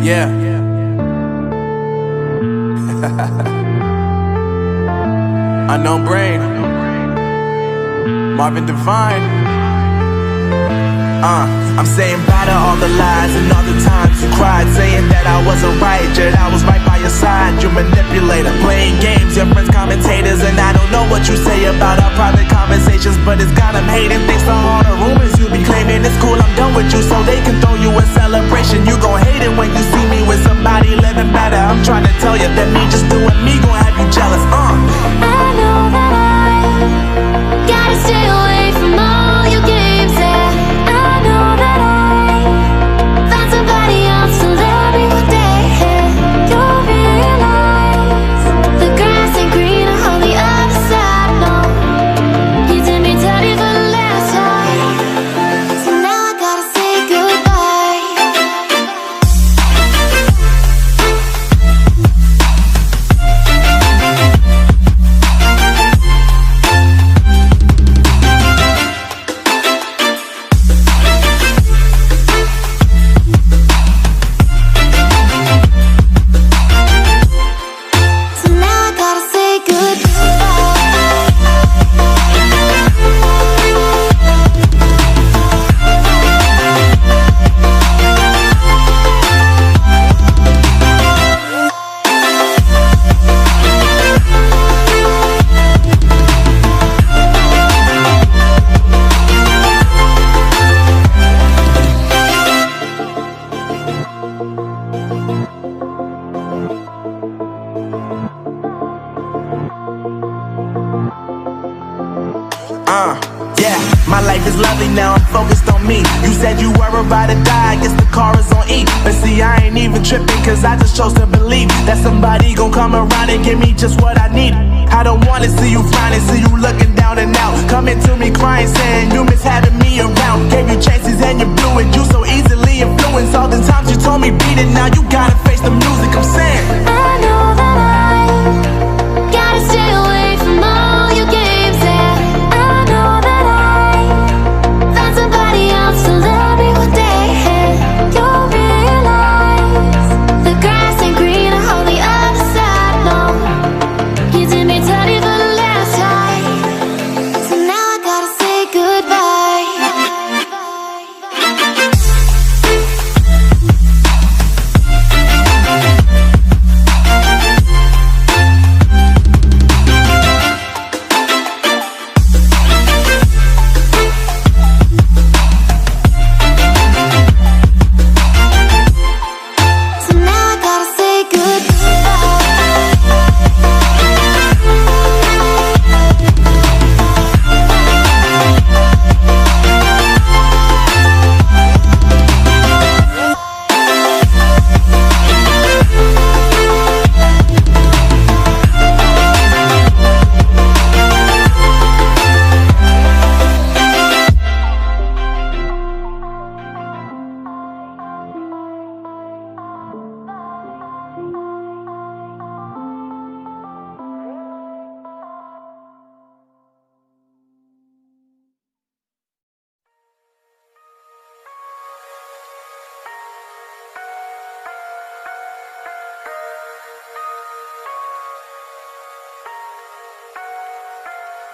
Yeah. Unknown Brain, Marvin Devine. I'm saying bye to all the lies and all the times you cried, saying that I wasn't right, yet I was right by your side. You manipulator, playing games, your friends commentators, and I don't know what you say about our private conversations, but it's got them hating. Thanks to all the rumors you be claiming, it's cool, I'm done with you, so they can throw you a celebration. You gon' hate it when you see me with somebody living better. I'm trying to tell you that me just doing me gon' have you jealous. I know that I gotta stay away from all your games, yeah. I know that I found somebody else to love me one day, yeah. You'll realize the grass ain't greener on the other side, no. You did me dirty for the last time, so now I gotta say goodbye. So now I gotta say Yeah, my life is lovely now, I'm focused on me. You said you were about to die, I guess the car is on E. But see, I ain't even tripping, cause I just chose to believe that somebody gon' come around and give me just what I need. I don't wanna see you frowning, see you looking down and out, coming to me crying, saying you miss having me around. Gave you chances and you blew it, you so easily influenced. All the times you told me beat it, now you gotta face the music. I'm saying I know that I gotta stay away from all your games, yeah.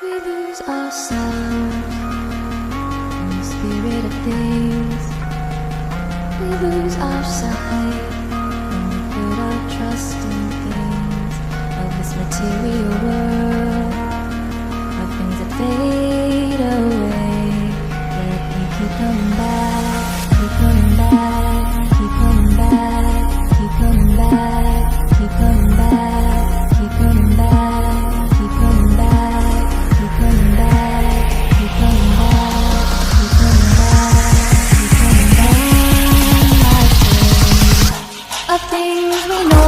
We lose ourselves in the spirit of things. We lose our sight when we put our trust in things of this material world, of things that fade away. Yet we keep coming back, keep coming back, keep coming back, keep coming back, keep coming back, keep coming back, keep coming back, keep coming back, keep coming back, keep coming back, keep coming back. Of things we know.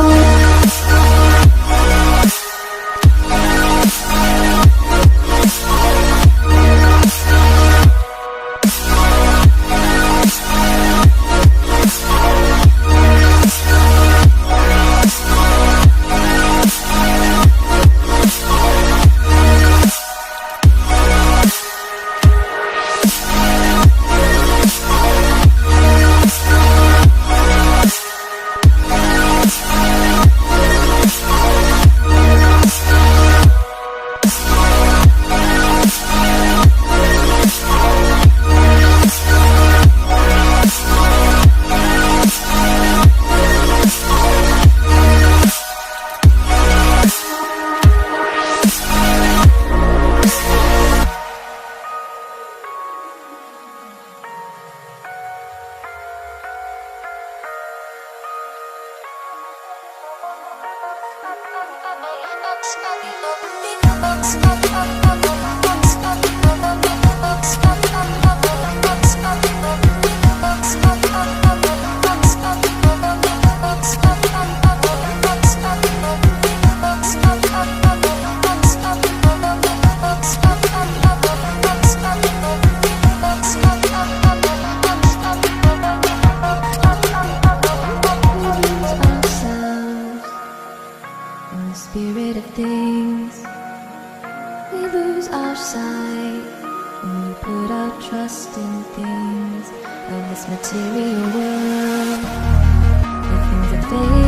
Spirit of things, we lose our sight when we put our trust in things of this material world, the things that fade